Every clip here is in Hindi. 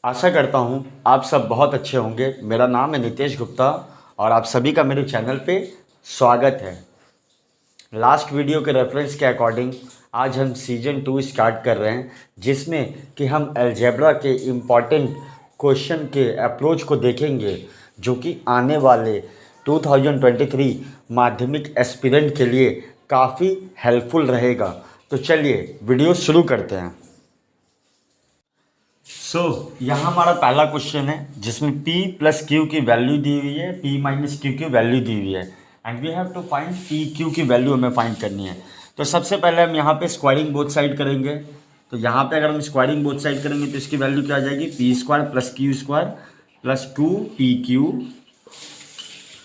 आशा करता हूँ आप सब बहुत अच्छे होंगे। मेरा नाम है नितेश गुप्ता और आप सभी का मेरे चैनल पे स्वागत है। लास्ट वीडियो के रेफरेंस के अकॉर्डिंग आज हम सीजन 2 स्टार्ट कर रहे हैं, जिसमें कि हम अलजेब्रा के इम्पॉर्टेंट क्वेश्चन के अप्रोच को देखेंगे, जो कि आने वाले 2023 माध्यमिक एस्पिरेंट के लिए काफ़ी हेल्पफुल रहेगा। तो चलिए वीडियो शुरू करते हैं। यहाँ हमारा पहला क्वेश्चन है जिसमें p प्लस क्यू की वैल्यू दी हुई है, p माइनस क्यू की वैल्यू दी हुई है and we have to find p q की वैल्यू हमें फाइंड करनी है। तो सबसे पहले हम यहाँ पे स्क्वायरिंग बोथ साइड करेंगे। तो यहाँ पे अगर हम स्क्वायरिंग बोथ साइड करेंगे तो इसकी वैल्यू क्या आ जाएगी, p square plus q square plus 2pq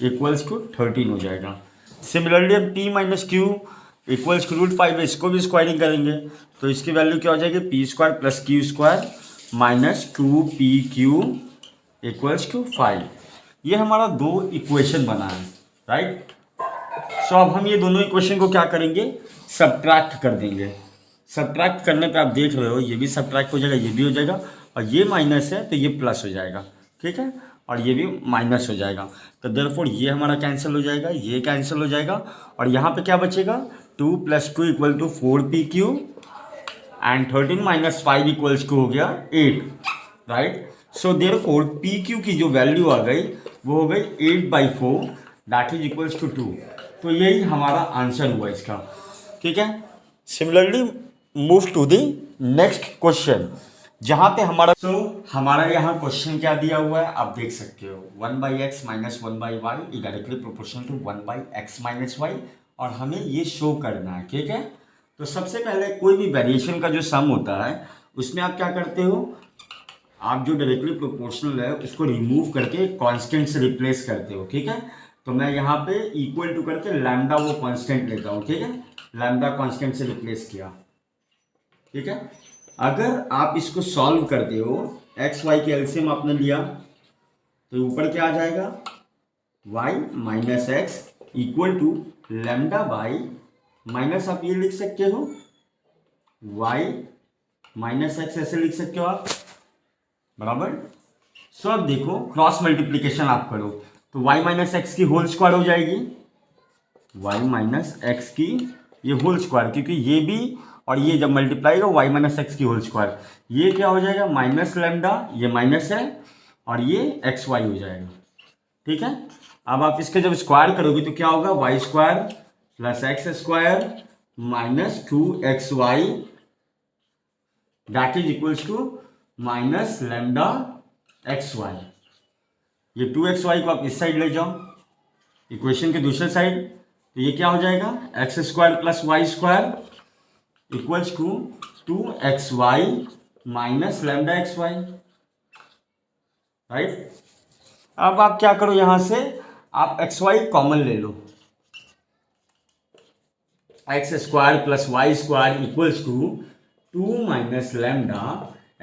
equals to 13 हो जाएगा। सिमिलरली हम p minus q equals to √5 है, इसको भी स्क्वायरिंग करेंगे तो इसकी वैल्यू क्या हो जाएगी, p square plus q square minus 2pq equals to 5। ये हमारा दो इक्वेशन बना है, राइट। सो अब हम ये दोनों इक्वेशन को क्या करेंगे, सब्ट्रैक्ट कर देंगे। सब्ट्रैक्ट करने पे आप देख रहे हो ये भी सब्ट्रैक्ट हो जाएगा, ये भी हो जाएगा, और ये माइनस है तो ये प्लस हो जाएगा, ठीक है, और ये भी माइनस हो जाएगा। तो देयरफॉर ये हमारा कैंसिल हो जाएगा, ये कैंसिल हो जाएगा, और यहाँ पे क्या बचेगा, 2 + 2 = 4pq एंड 13 - 5 इक्वल्स टू हो गया 8, right. So therefore P Q की जो वैल्यू आ गई वो हो गई 8/4 दैट इज इक्वल्स टू 2। तो यही हमारा आंसर हुआ इसका, ठीक है। Similarly move to the next question, जहाँ पे हमारा यहाँ क्वेश्चन क्या दिया हुआ है आप देख सकते हो, 1/x - 1/y is directly proportional to 1/x - y, और हमें ये शो करना है, ठीक है। तो सबसे पहले कोई भी वेरिएशन का जो सम होता है उसमें आप क्या करते हो, आप जो डायरेक्टली प्रोपोर्शनल है उसको रिमूव करके कांस्टेंट से रिप्लेस करते हो, ठीक है। तो मैं यहाँ पे इक्वल टू करके लैम्डा वो कांस्टेंट लेता हूँ, ठीक है, लैम्डा कांस्टेंट से रिप्लेस किया, ठीक है। अगर आप इसको सॉल्व करते हो, एक्स वाई के एलसीएम आपने लिया तो ऊपर क्या आ जाएगा, y - x equal to lambda by minus, आप ये लिख सकते हो y - x, ऐसे लिख सकते हो आप, बराबर। सो अब देखो क्रॉस मल्टीप्लीकेशन आप करो तो y - x की होल स्क्वायर हो जाएगी, y - x की ये होल स्क्वायर, क्योंकि ये भी और ये जब मल्टीप्लाई हो y - x की होल स्क्वायर, ये क्या हो जाएगा माइनस लैम्डा, ये माइनस है और ये xy हो जाएगा, ठीक है। अब आप इसके जब स्क्वायर करोगे तो क्या होगा, y² + x² minus 2xy that is equals to minus lambda xy। ये 2xy को आप इस साइड ले जाओ इक्वेशन के दूसरे साइड, तो ये क्या हो जाएगा, x² + y² equals to 2xy minus lambda xy, right. अब आप क्या करो, यहां से आप xy कॉमन ले लो, x² + y² equals to 2 minus lambda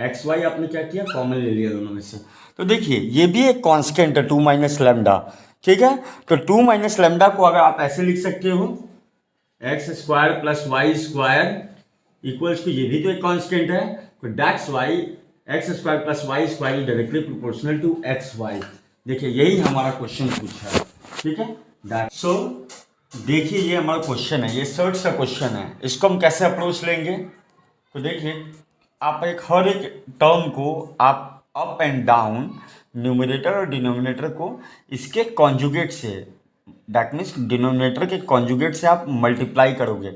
xy, आपने क्या किया, कॉमन ले लिया दोनों में से। तो देखिए ये भी एक कांस्टेंट है 2 माइनस लैम्डा, ठीक है। तो 2 माइनस लैम्डा को अगर आप ऐसे लिख सकते हो, x² + y² इक्वल्स टू, ये भी तो एक कांस्टेंट है, तो that's why x² + y² is directly proportional to xy। देखिए यही हमारा क्वेश्चन पूछा है, ठीक है, दैट। सो देखिए ये हमारा क्वेश्चन है, ये सर्च का क्वेश्चन है, इसको हम कैसे अप्रोच लेंगे। तो देखिए आप हर एक टर्म को आप अप एंड डाउन, न्यूमरेटर और डिनोमिनेटर को इसके कॉन्जुगेट से, दैट मीन्स डिनोमिनेटर के कॉन्जुगेट से आप मल्टीप्लाई करोगे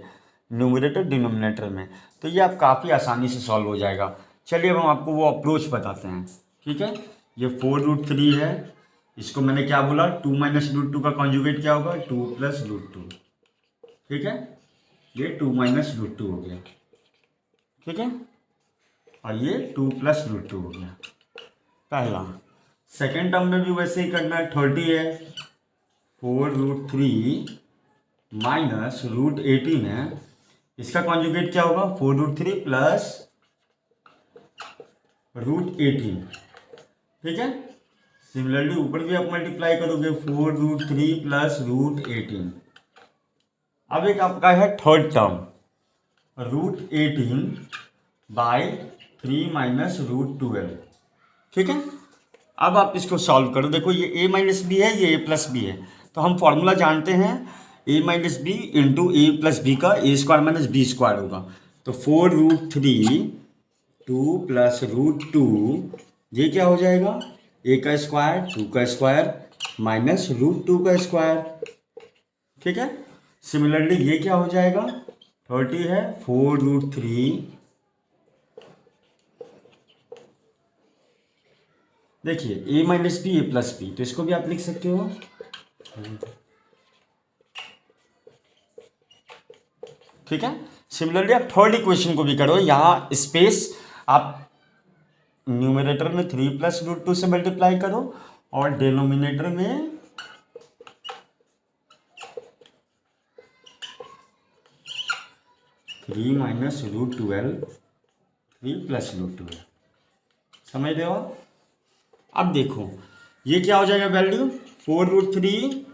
न्यूमरेटर डिनोमिनेटर में, तो ये आप काफ़ी आसानी से सॉल्व हो जाएगा। चलिए अब हम आपको वो अप्रोच बताते हैं, ठीक है। ये 4√3 है, इसको मैंने क्या बोला, 2 - √2 का कॉन्जुगेट क्या होगा, 2 + √2, ठीक है, ये 2 - √2 हो गया, ठीक है, और ये 2 + √2 हो गया पहला। सेकेंड टर्म में भी वैसे ही करना है, 30 है, 4√3 माइनस √18 है, इसका कॉन्जुगेट क्या होगा, 4√3 + √18, ठीक है। सिमिलरली ऊपर भी आप मल्टीप्लाई करोगे, 4√3 + √18। अब एक आपका है थर्ड टर्म, √18/3 - √12, ठीक है। अब आप इसको सॉल्व करो, देखो ये a माइनस बी है, ये a प्लस बी है, तो हम फॉर्मूला जानते हैं a minus b into a plus b का a square minus b square होगा। तो 4√3 2 प्लस √2, ये क्या हो जाएगा, a का स्क्वायर 2 का स्क्वायर माइनस √2 का स्क्वायर। ठीक है। सिमिलरली ये क्या हो जाएगा, 30 है 4√3, देखिए a minus b a plus b, तो इसको भी आप लिख सकते हो। ठीक है। सिमिलरली आप थर्ड इक्वेशन को भी करो, यहाँ स्पेस आप न्यूमरेटर में 3 प्लस √2 से मल्टीप्लाई करो और डिनोमिनेटर में 3 माइनस √12 3 प्लस √12, समझ रहे हो। अब देखो ये क्या हो जाएगा वैल्यू, 4√3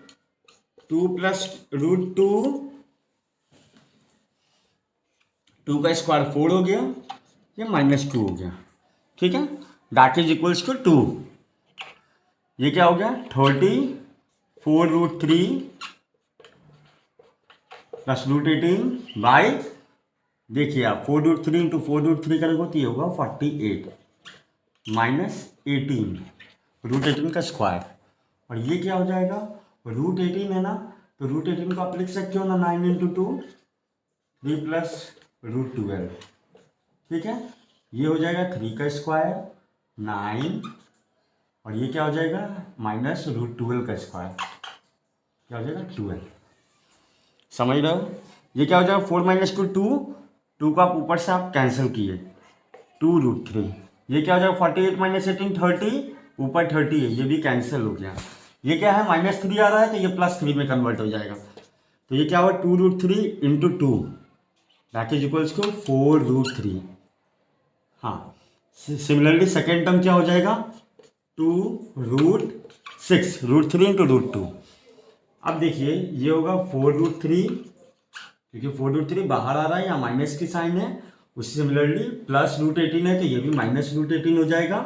2 प्लस √2, 2 का स्क्वायर 4 हो गया, ये -2 हो गया। ठीक है, दैट इज इक्वल्स टू 2। ये क्या हो गया, 30 4√3 प्लस √18 बाई, देखिए आप 4√3 इंटू 4√3 करेंगे तो ये होगा 48 माइनस 18 √18 का स्क्वायर, और ये क्या हो जाएगा, √18 है ना, तो √18 को आप लिख सकते हो ना 9 इंटू 2 3 प्लस √12। ठीक है, ये हो जाएगा 3 का स्क्वायर 9, और ये क्या हो जाएगा माइनस √12 का स्क्वायर, क्या हो जाएगा 12। समझ रहे हो, ये क्या हो जाएगा 4 माइनस 2 को आप ऊपर से आप कैंसिल किए 2√3, ये क्या हो जाएगा 48 माइनस 18 30, ऊपर 30 है, ये भी कैंसिल हो गया। ये क्या है -3 आ रहा है तो ये +3 में कन्वर्ट हो जाएगा, तो ये क्या होगा 2√3 into 2 that is equals to 4√3। हाँ, सिमिलरली सेकेंड टर्म क्या हो जाएगा 2√6 √3 इंटू √2। अब देखिए ये होगा 4√3, क्योंकि 4√3 बाहर आ रहा है, यहाँ माइनस की साइन है, उसी सिमिलरली प्लस √18 है तो ये भी माइनस √18 हो जाएगा।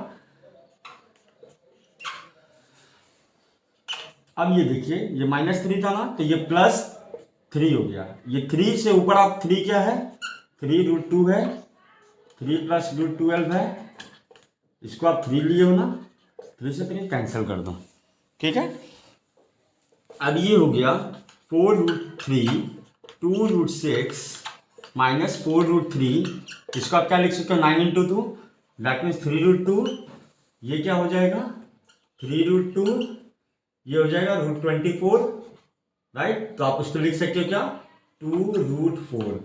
अब ये देखिए ये -3 था ना, तो ये +3 हो गया, ये 3 से ऊपर आप 3 क्या है 3√2 है, 3 प्लस √12 है, इसको आप 3 लिए हो ना, 3 से 3 कैंसिल कर दो। ठीक है, अब ये हो गया 4√3 2√6 माइनस 4√3, इसको आप क्या लिख सकते हो 9 इंटू 2 दैट मीन्स 3√2, ये क्या हो जाएगा 3√2, ये हो जाएगा √24 राइट, तो आप उसको लिख सकते हो क्या 2√4।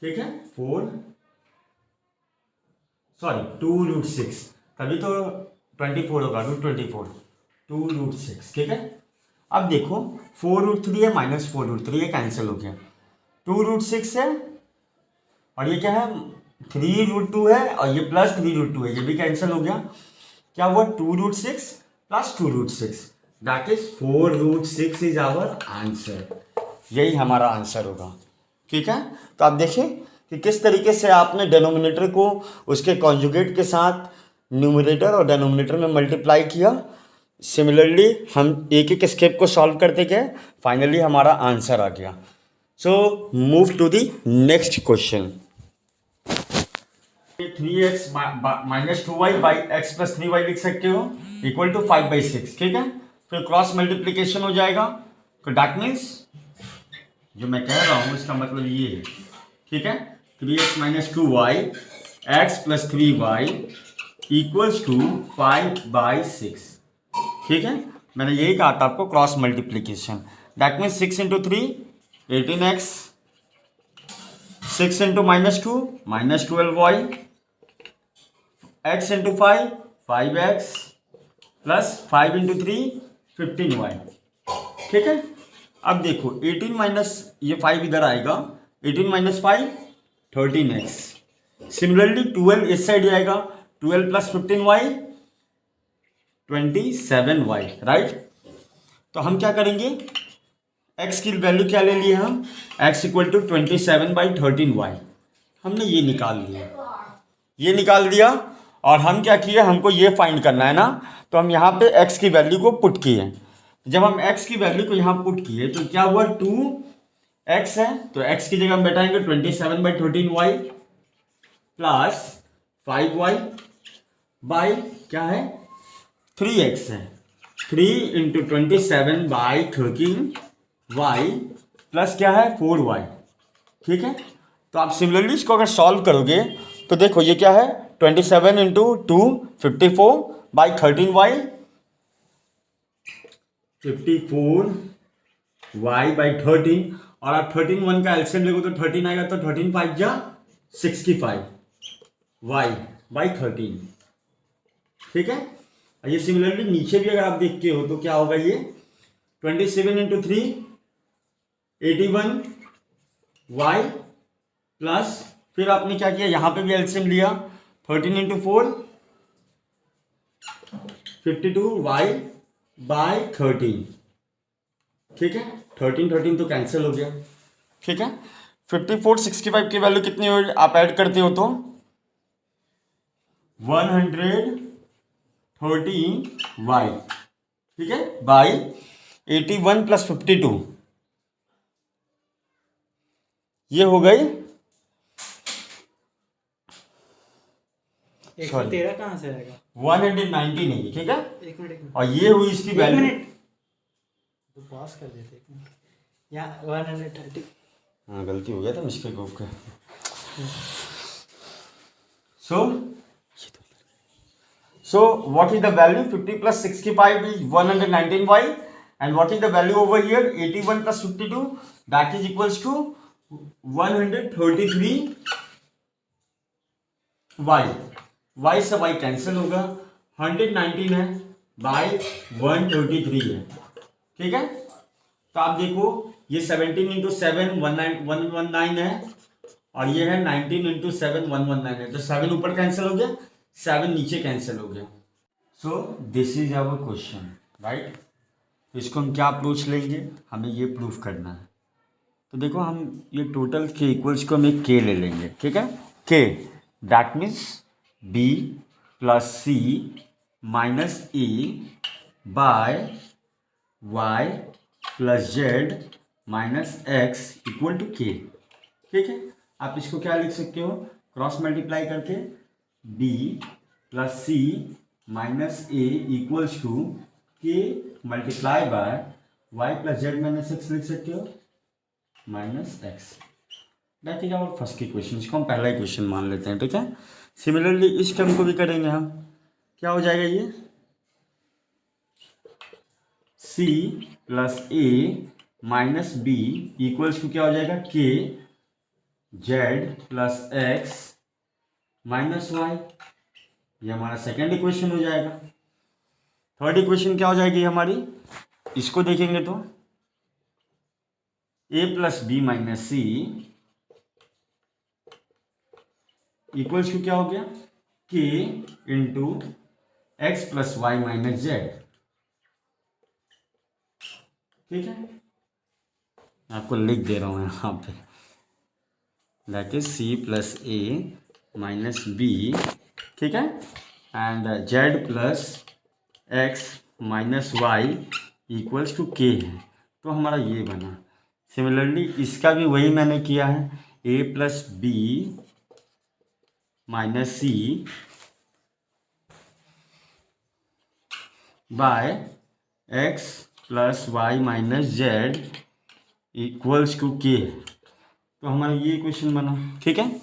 ठीक है, 2√6, तभी तो 24 होगा √24 2√6। ठीक है, अब देखो 4√3 है माइनस 4√3, ये कैंसिल हो गया, 2√6 है और ये क्या है 3√2 है, और ये प्लस 3√2 है, ये भी कैंसिल हो गया, क्या हुआ 2√6 plus 2√6 that is 4√6 is our answer, यही हमारा आंसर होगा। ठीक है, तो आप देखिए कि किस तरीके से आपने डेनोमिनेटर को उसके कॉन्जुगेट के साथ न्यूमरेटर और डेनोमिनेटर में मल्टीप्लाई किया। सिमिलरली हम एक एक स्टेप को सॉल्व करते गए, फाइनली हमारा आंसर आ गया। So move to the next question. 3x minus 2y by x plus 3y लिख सकते हो इक्वल टू 5/6। ठीक है, फिर क्रॉस मल्टीप्लीकेशन हो जाएगा, तो दैट मीन्स जो मैं कह रहा हूँ इसका मतलब ये है। ठीक है, 3x minus 2y x plus 3y equals to 5/6। ठीक है, मैंने यही कहा था आपको cross multiplication, that means 6 into 3 18x, 6 into -2 -12y, x into 5 5x plus 5 into 3 15y। ठीक है, अब देखो 18 माइनस ये 5 इधर आएगा, 18 माइनस 5 13x, सिमिलरली 12 इस साइड आएगा, 12 प्लस 15y 27y राइट। तो हम क्या करेंगे, x की वैल्यू क्या ले लिए हम, x इक्वल टू 27/13y, हमने ये निकाल लिया, ये निकाल दिया, और हम क्या किए, हमको ये फाइंड करना है ना, तो हम यहाँ पे x की वैल्यू को पुट किए। जब हम x की वैल्यू को यहाँ पुट किए तो क्या हुआ, 2x है, तो x की जगह हम बैठाएंगे 27/13y प्लस 5y बाई क्या है 3x है, 3 इंटू 27/13y प्लस क्या है 4y। ठीक है, तो आप सिमिलरली इसको अगर सॉल्व करोगे तो देखो ये क्या है 27 इंटू 2 54/13y 54y/13, और आप 13 1 का एलसीएम लेगो तो 13 आएगा, तो 13 5 जा 65 y/13। ठीक है, ये सिमिलरली नीचे भी अगर आप देखते हो तो क्या होगा, ये 27 इंटू 3 81 y प्लस फिर आपने क्या किया, यहां पे भी एलसीएम लिया 13 इंटू 4 52y/13। ठीक है, 13 तो कैंसिल हो गया। ठीक है, 54 65 की वैल्यू कितनी हो, आप ऐड करते हो तो 113y। ठीक है, बाई 81 प्लस 52, ये हो गई 113 कहाँ से आएगा, 190 नहीं। ठीक है, एक मिनट और ये हुई इसकी वैल्यू, तो पास कर देते एक मिनट, यहाँ 130। हाँ गलती हो गया था मिस्टेक ऑफ का। So what is the value, 50 plus 65 is 119y, and what is the value over here, 81 plus 52, that is equals to 133y। y से y कैंसिल होगा, 119 है बाई 133 है। ठीक है, तो आप देखो ये 17 इंटू 7 119 है, और ये है 19 इंटू 7 119 है, तो 7 ऊपर कैंसिल हो गया, 7 नीचे कैंसिल हो गया। So this is our question, right. तो इसको हम क्या अप्रोच लेंगे, हमें ये प्रूफ करना है। तो देखो हम ये टोटल के इक्वल्स को हम एक के ले लेंगे। ठीक है, के that means B plus C minus A by Y plus Z minus X equal to K. ठीक है, आप इसको क्या लिख सकते हो, क्रॉस मल्टीप्लाई करके b plus C minus A equals to K multiply by Y plus Z minus X लिख सकते हो minus X. That is our first equation, इसको हम पहला इक्वेशन मान लेते हैं। ठीक है, सिमिलरली इस टर्म को भी करेंगे हम, क्या हो जाएगा ये c plus a minus b equals to क्या हो जाएगा k z plus x minus y. ये हमारा सेकेंड इक्वेशन हो जाएगा। थर्ड इक्वेशन क्या हो जाएगी हमारी, इसको देखेंगे तो a plus B minus c equals to क्या हो गया k into x plus Y minus z. ठीक है, आपको लिख दे रहा हूं यहाँ पे, that is c plus a minus b. ठीक है, and z plus x minus y equals to k है, तो हमारा ये बना। सिमिलरली इसका भी वही मैंने किया है, A plus B minus C by X plus Y minus Z equals to K, तो हमारा ये इक्वेशन बना। ठीक है,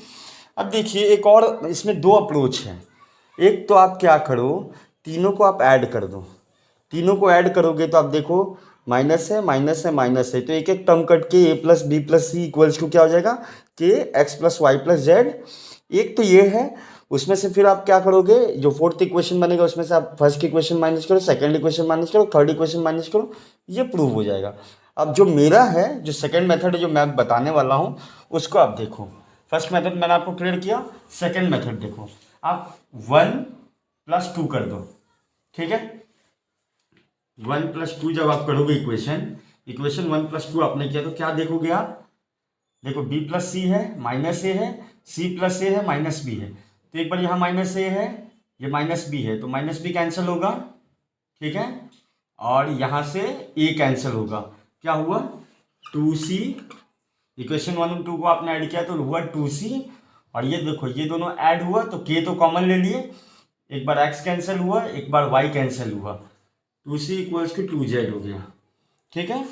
अब देखिए एक और इसमें दो अप्रोच है। एक तो आप क्या करो, तीनों को आप ऐड कर दो, तीनों को ऐड करोगे तो आप देखो माइनस है माइनस है माइनस है, तो एक एक टर्म कट के A plus B plus C equals to क्या हो जाएगा K X plus Y plus Z. एक तो ये है, उसमें से फिर आप क्या करोगे, जो फोर्थ इक्वेशन बनेगा उसमें से आप फर्स्ट इक्वेशन माइनस करो, सेकंड इक्वेशन माइनस करो, थर्ड इक्वेशन माइनस करो, ये प्रूव हो जाएगा। अब जो मेरा है, जो सेकंड मेथड है जो मैं बताने वाला हूँ, उसको आप देखो। फर्स्ट मेथड मैंने आपको क्लियर किया, सेकंड मेथड देखो, आप 1 + 2 कर दो। ठीक है, 1 + 2 जब आप करोगे इक्वेशन 1 + 2 आपने किया तो क्या देखोगे आप, देखो b प्लस सी है माइनस ए है, c प्लस ए है माइनस बी है, तो एक बार यहाँ माइनस ए है ये माइनस बी है तो माइनस बी कैंसिल होगा, ठीक है, और यहाँ से ए कैंसिल होगा, क्या हुआ 2c, इक्वेशन 1 और 2 को आपने ऐड किया तो हुआ 2c, और ये देखो ये दोनों ऐड हुआ तो k तो कॉमन ले लिए, एक बार x कैंसिल हुआ एक बार y कैंसिल हुआ, 2c इक्वल्स टू 2z हो गया, ठीक है,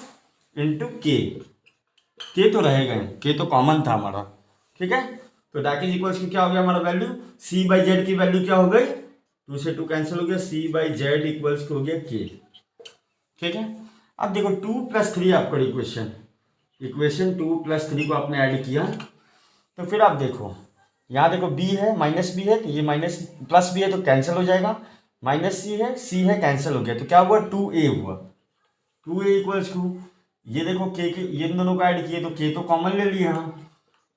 इंटू k तो रहेगा, k तो कॉमन था हमारा, ठीक है, तो दैट इज इक्वल्स टू क्या हो गया हमारा वैल्यू, c बाई जेड की वैल्यू क्या हो गई, 2 से 2 कैंसिल हो गया, c by z equals to हो गया k, ठीक है। अब देखो 2 + 3 आपका इक्वेशन 2 + 3 को आपने ऐड किया तो फिर आप देखो यहाँ देखो b है माइनस b है तो ये माइनस प्लस b है तो कैंसिल हो जाएगा, माइनस c है कैंसिल हो गया तो क्या हुआ 2a हुआ, 2a इक्वल्स टू ये देखो k के ये दोनों को ऐड किए तो k तो कॉमन ले लिया, यहाँ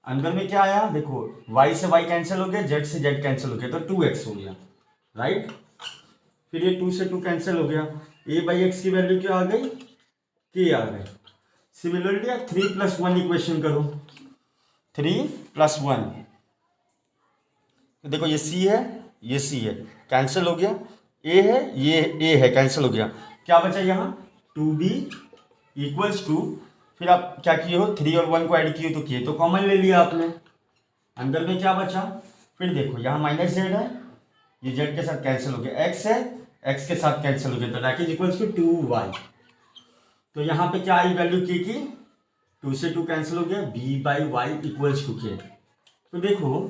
अंदर में क्या आया देखो y से y कैंसिल हो गया, z से z कैंसिल हो गया तो 2x हो गया, राइट, फिर ये 2 से 2 कैंसिल हो गया, a/x की वैल्यू क्या आ गई k आ गई। सिमिलरली 3 + 1 इक्वेशन करो, 3 + 1 तो देखो ये c है ये c है कैंसिल हो गया, a है ये a है कैंसिल हो गया, क्या बचा यहाँ 2b इक्वल्स टू, फिर आप क्या किए हो 3 और 1 को ऐड किए तो k तो कॉमन ले लिया आपने, अंदर में क्या बचा, फिर देखो यहाँ माइनस z है ये z के साथ कैंसिल हो गया, x है x के साथ कैंसिल हो गया तो that is equals to 2y, तो यहाँ पे क्या आई वैल्यू k की 2 से 2 कैंसिल हो गया, b/y इक्वल्स टू k, तो देखो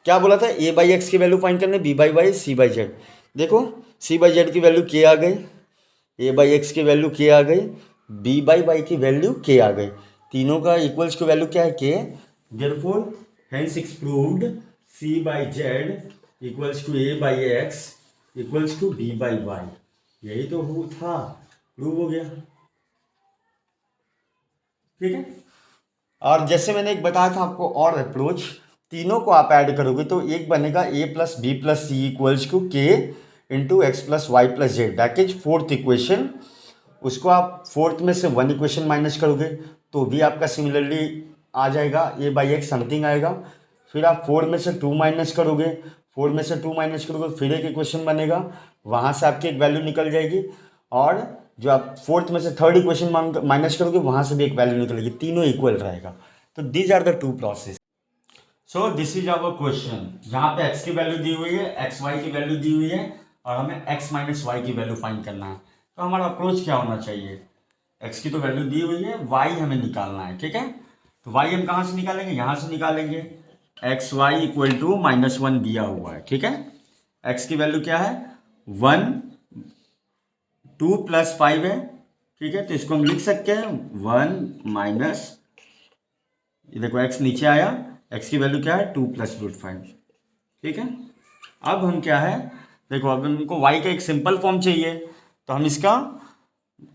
क्या बोला था a/x की वैल्यू फाइंड करने, b/y c/z, देखो c/z की वैल्यू k आ गई, a/x की वैल्यू k आ गई, b/y की वैल्यू k आ गई, तीनों का इक्वल्स की वैल्यू क्या है k, therefore hence it's proved c/z equals to a/x equals to b/y, यही तो था, प्रूव हो गया, ठीक है। और जैसे मैंने एक बताया था आपको और अप्रोच, तीनों को आप ऐड करोगे तो एक बनेगा a + b + c equals to k into x + y + z, that is fourth equation, उसको आप फोर्थ में से 1 इक्वेशन माइनस करोगे तो भी आपका सिमिलरली आ जाएगा a/x समथिंग आएगा, फिर आप 4 में से 2 माइनस करोगे, 4 में से 2 माइनस करोगे फिर एक इक्वेशन बनेगा, वहाँ से आपकी एक वैल्यू निकल जाएगी, और जो आप फोर्थ में से थर्ड इक्वेशन माइनस करोगे वहाँ से भी एक वैल्यू निकलेगी, तीनों इक्वल रहेगा, तो these are the 2 process. So this is our question, जहाँ पे x की वैल्यू दी हुई है, x y की वैल्यू दी हुई है और हमें x - y की वैल्यू फाइंड करना है, तो हमारा अप्रोच क्या होना चाहिए, x की तो वैल्यू दी हुई है, y हमें निकालना है, ठीक है, तो y हम कहाँ से निकालेंगे, यहाँ से निकालेंगे, xy इक्वल टू -1 दिया हुआ है, ठीक है, x की वैल्यू क्या है 1, 2 + 5 है, ठीक है, तो इसको हम लिख सकते हैं 1 - ये देखो x नीचे आया, x की वैल्यू क्या है 2 + √5, ठीक है। अब हम क्या है देखो अब हमको y का एक सिंपल फॉर्म चाहिए तो हम इसका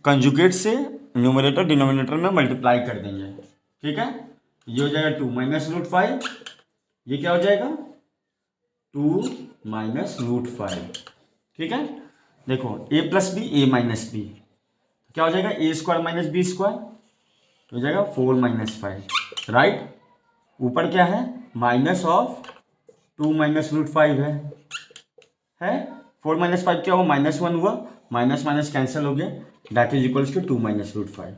कंजुगेट से न्यूमरेटर डिनोमिनेटर में मल्टीप्लाई कर देंगे, ठीक है, ये हो जाएगा 2 - √5, ये क्या हो जाएगा 2 - √5, ठीक है, देखो a + b a - b क्या हो जाएगा a² - b² हो जाएगा 4 - 5, राइट, ऊपर क्या है माइनस ऑफ 2 - √5 है 4 - 5 क्या हुआ -1 हुआ, माइनस माइनस कैंसिल हो गया, that is equals to 2 - √5,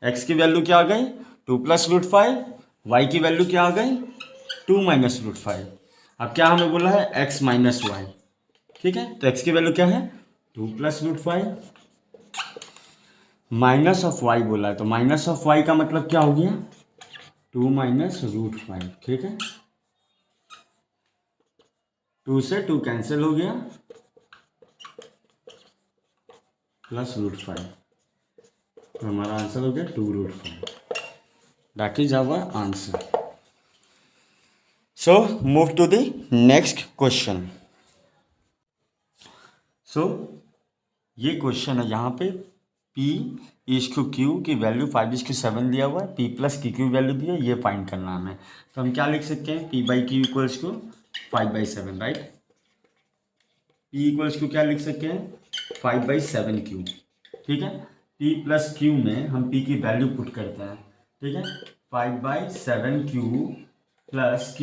x की वैल्यू क्या आ गई 2 + √5, y की वैल्यू क्या आ गई 2 - √5, अब क्या हमें बोला है x - y, ठीक है, तो x की वैल्यू क्या है 2 + √5 माइनस ऑफ y बोला है, तो माइनस ऑफ y का मतलब क्या हो गया 2 - √5, ठीक है, 2 से 2 कैंसिल हो गया प्लस √5, तो हमारा आंसर हो गया 2 √5, that is our answer. So move to the next question. So ये क्वेश्चन है, यहाँ पे p/q की वैल्यू 5:7 दिया हुआ है, p + q की वैल्यू दी है, ये फाइंड करना हमें, तो हम क्या लिख सकते हैं p/q equals to 5/7, right, p equals to क्या लिख सकते हैं 5/7q, ठीक है, p + q में हम p की वैल्यू पुट करते हैं, ठीक है, 5/7q + q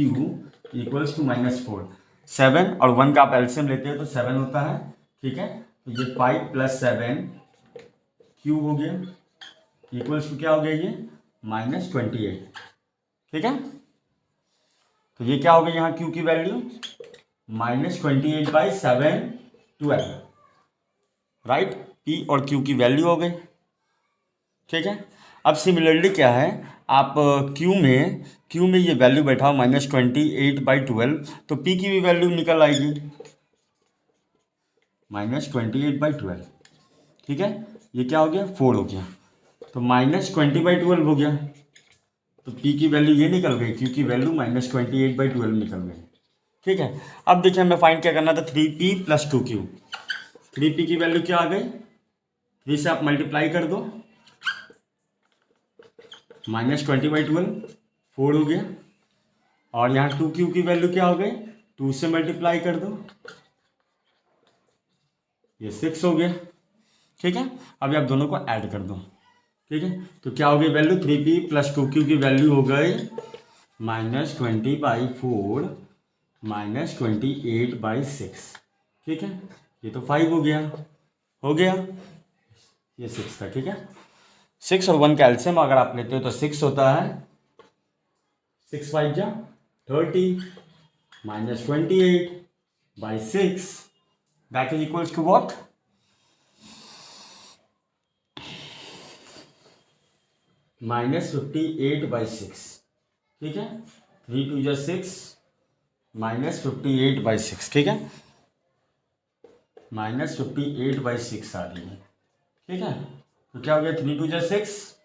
इक्वल्स टू -4, 7 और 1 का आप एलसीएम लेते हो तो 7 होता है, ठीक है। तो ये 5 + 7 क्यूब हो गया, इक्वल्स टू क्या हो गया ये -28, ठीक है। तो ये क्या हो गया यहाँ क्यू की वैल्यू -28/7 12, राइट। पी और क्यू की वैल्यू हो गई, ठीक है। अब सिमिलरली क्या है, आप क्यू में ये वैल्यू बैठा हो -28/12, तो पी की भी वैल्यू निकल आएगी -28/12, ठीक है। ये क्या हो गया 4 हो गया, तो -20/12 हो गया, तो पी की वैल्यू ये निकल गई, क्यू की वैल्यू -28/12 निकल गई, ठीक है। अब देखिए हमें फाइंड क्या करना था, 3p + 2q। 3p की वैल्यू क्या आ गई, 3 से आप मल्टीप्लाई कर दो, -20/12 4 हो गया, और यहाँ 2q की वैल्यू क्या हो गई, 2 से मल्टीप्लाई कर दो, ये 6 हो गया, ठीक है। अभी आप दोनों को ऐड कर दो, ठीक है। तो क्या हो गई वैल्यू, 3p + 2q की वैल्यू हो गई -20/4 -28/6, ठीक है। ये तो 5 हो गया, ये 6 था, ठीक है। 6 और 1 का एलसीएम अगर आप लेते हो तो 6 होता है, 6 5 जा 30 -28/6 that is equals to what, -58/6, ठीक है। 3 2 जा 6 -58/6, ठीक है, -58/6 आ रही है, ठीक है। तो क्या हो गया, 3 2 जा 6,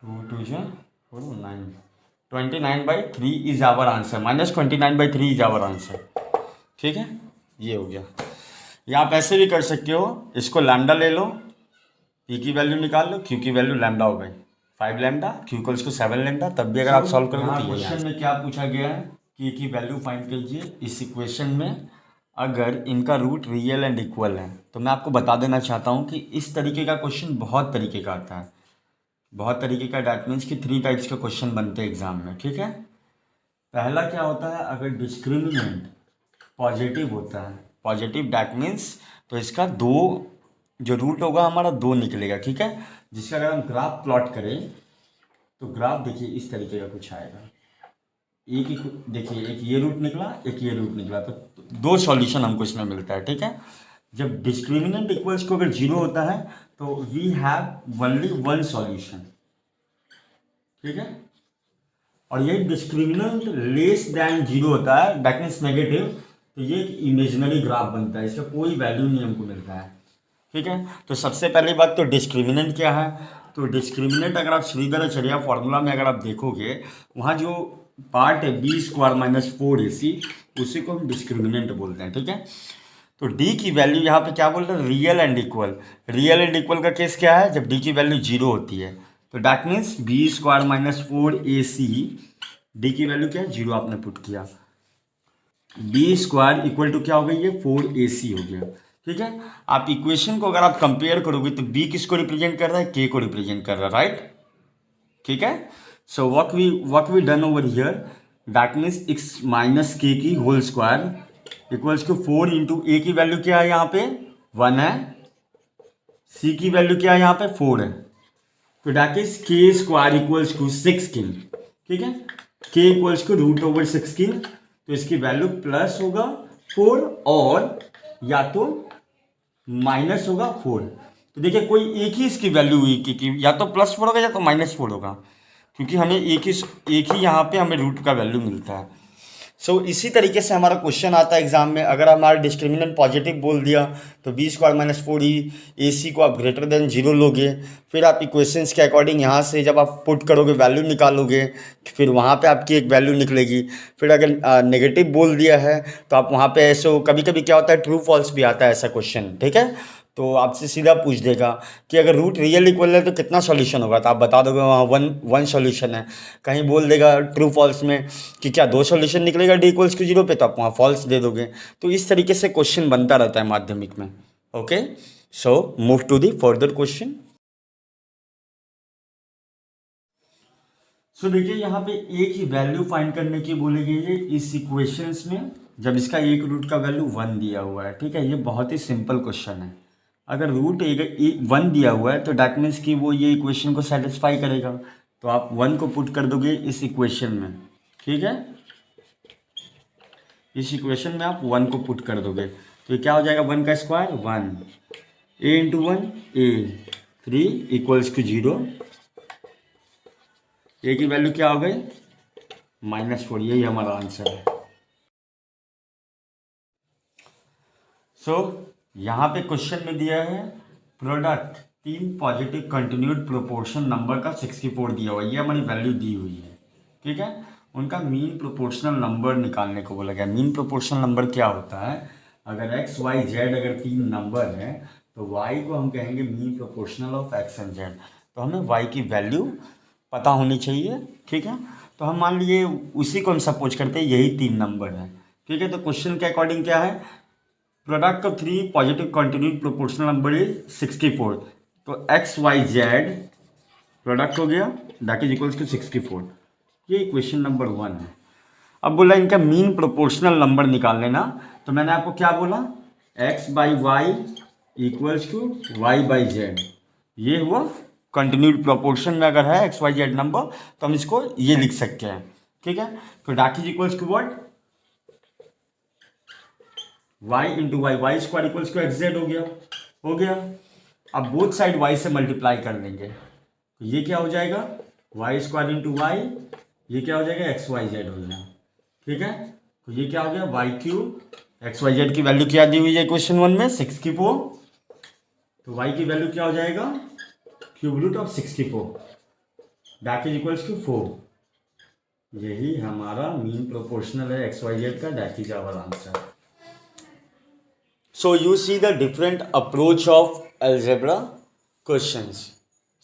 2 2 जा 4 9, 29/3 is our answer, -29/3 is our answer, ठीक है। ये हो गया। या आप ऐसे भी कर सकते हो, इसको लैम्डा ले लो, पी की वैल्यू निकाल लो, क्यू की वैल्यू लैम्डा हो गई 5 lambda, q equals to 7 lambda, तब भी अगर आप सॉल्व करोगे तो क्वेश्चन में क्या पूछा गया है कि की वैल्यू फाइंड कीजिए। इस इक्वेशन में अगर इनका रूट रियल एंड इक्वल है, तो मैं आपको बता देना चाहता हूँ कि इस तरीके का क्वेश्चन बहुत तरीके का आता है, बहुत तरीके का, डैट मीन्स कि 3 टाइप्स के क्वेश्चन बनते हैं एग्जाम में, ठीक है। पहला क्या होता है, अगर डिस्क्रिमिनेंट पॉजिटिव होता है, पॉजिटिव डैट मीन्स, तो इसका दो जो रूट होगा हमारा 2 निकलेगा, ठीक है। जिसका अगर हम ग्राफ प्लॉट करें तो ग्राफ देखिए इस तरीके का कुछ आएगा, एक ही देखिए, एक ये रूट निकला, एक ये रूट निकला, तो 2 सॉल्यूशन हमको इसमें मिलता है, ठीक है। जब डिस्क्रिमिनेंट इक्वल्स को अगर 0 होता है तो वी हैव ओनली 1 सॉल्यूशन, ठीक है। और ये डिस्क्रिमिनेंट लेस दैन 0 होता है, दैट मीन्स नेगेटिव, तो ये एक इमेजिनरी ग्राफ बनता है, इसका कोई वैल्यू नहीं हमको मिलता है, ठीक है। तो सबसे पहली बात तो डिस्क्रिमिनेंट क्या है, तो डिस्क्रिमिनेंट अगर आप श्रीधराचार्य फॉर्मूला में अगर आप देखोगे, वहाँ जो पार्ट है b² - 4ac, उसी को हम डिस्क्रिमिनेंट बोलते हैं, ठीक है। तो d की वैल्यू यहाँ पे क्या बोल रहे हैं, real and equal. Real and equal का केस क्या है, जब d की वैल्यू 0 होती है, तो that means b² - 4ac, d की वैल्यू क्या है 0 आपने पुट किया, b² इक्वल टू क्या हो गई, ये 4ac हो गया, ठीक है। आप इक्वेशन को अगर आप कंपेयर करोगे तो b किसको रिप्रेजेंट कर रहा है, k को रिप्रेजेंट कर रहा है, राइट, ठीक है। So what we done over here, that means x - k की whole square equals to 4 into a की वैल्यू क्या है यहाँ पे 1 है, c की वैल्यू क्या है यहाँ पे 4 है, तो that is k² equals to 16, ठीक है। k इक्वल्स टू √16, तो इसकी वैल्यू प्लस होगा 4 और या तो माइनस होगा 4। तो देखिए कोई एक ही इसकी वैल्यू हुई कि या तो +4 होगा या तो -4 होगा, क्योंकि हमें एक ही यहाँ पे हमें रूट का वैल्यू मिलता है। सो इसी तरीके से हमारा क्वेश्चन आता है एग्जाम में, अगर हमारा डिस्क्रिमिनेंट पॉजिटिव बोल दिया तो b² - 4e, ac को आप ग्रेटर देन 0 लोगे, फिर आप इक्वेशंस के अकॉर्डिंग यहाँ से जब आप पुट करोगे वैल्यू निकालोगे, फिर वहाँ पे आपकी एक वैल्यू निकलेगी। फिर अगर नेगेटिव बोल दिया है तो आप वहाँ पे ऐसे, कभी कभी क्या होता है ट्रू फॉल्स भी आता है ऐसा क्वेश्चन, ठीक है। तो आपसे सीधा पूछ देगा कि अगर रूट रियल इक्वल है तो कितना सॉल्यूशन होगा, तो आप बता दोगे वहाँ वन सॉल्यूशन है। कहीं बोल देगा ट्रू फॉल्स में कि क्या 2 सॉल्यूशन निकलेगा d इक्वल्स टू 0 पे, तो आप वहाँ फॉल्स दे दोगे। तो इस तरीके से क्वेश्चन बनता रहता है माध्यमिक में, okay. So move to the further question. So देखिए यहाँ पे एक ही वैल्यू फाइंड करने की बोली गई है इस इक्वेशंस में, जब इसका एक रूट का वैल्यू 1 दिया हुआ है। ठीक है, ये बहुत ही सिंपल क्वेश्चन है। अगर रूट एक 1 दिया हुआ है तो डैट मीन्स कि वो ये इक्वेशन को सेटिस्फाई करेगा, तो आप 1 को पुट कर दोगे इस इक्वेशन में। ठीक है, इस इक्वेशन में आप 1 को पुट कर दोगे तो ये क्या हो जाएगा, 1 का square 1, a into 1 a, 3 equals to 0। A की वैल्यू क्या हो गई, -4, यही हमारा आंसर है। सो यहाँ पे क्वेश्चन में दिया है product 3 positive continued proportion number का 64 दिया हुआ है, ये हमारी वैल्यू दी हुई है। ठीक है, उनका मीन प्रोपोर्शनल नंबर निकालने को बोला गया। मीन प्रोपोर्शनल नंबर क्या होता है, अगर x y z अगर 3 नंबर है तो y को हम कहेंगे mean proportional of x and z। तो हमें y की वैल्यू पता होनी चाहिए। ठीक है, तो हम मान लिए उसी को हम सपोज करते हैं यही 3 नंबर है। ठीक है, तो क्वेश्चन के अकॉर्डिंग क्या है, product of 3 positive continued proportional number is 64। तो एक्स वाई जेड प्रोडक्ट हो गया, दैट इज इक्वल्स टू 64। ये इक्वेशन नंबर 1 है। अब बोला इनका मीन प्रोपोर्शनल नंबर निकाल लेना, तो मैंने आपको क्या बोला, x by y equals to y by z. ये हुआ कंटिन्यूड प्रोपोर्शन में अगर है एक्स वाई जेड नंबर तो हम इसको ये लिख सकते हैं। ठीक है, तो that is equals to what, y into y, y square equals to x z हो गया। अब बोथ साइड y से मल्टीप्लाई कर लेंगे तो ये क्या हो जाएगा, वाई स्क्वायर इंटू वाई, ये क्या हो जाएगा, एक्स वाई जेड हो गया। ठीक है, तो ये क्या हो गया, y cube, x Y z की वैल्यू क्या दी हुई है क्वेश्चन 1 में 64, तो y की वैल्यू क्या हो जाएगा, cube root of 64, that is equals to 4। यही हमारा मीन प्रोपोर्शनल है एक्स वाई जेड का, that is our answer. So you see the different approach of algebra questions.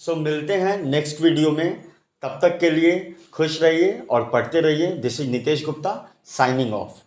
So मिलते हैं नेक्स्ट वीडियो में, तब तक के लिए खुश रहिए और पढ़ते रहिए। This is Nitesh Gupta signing off.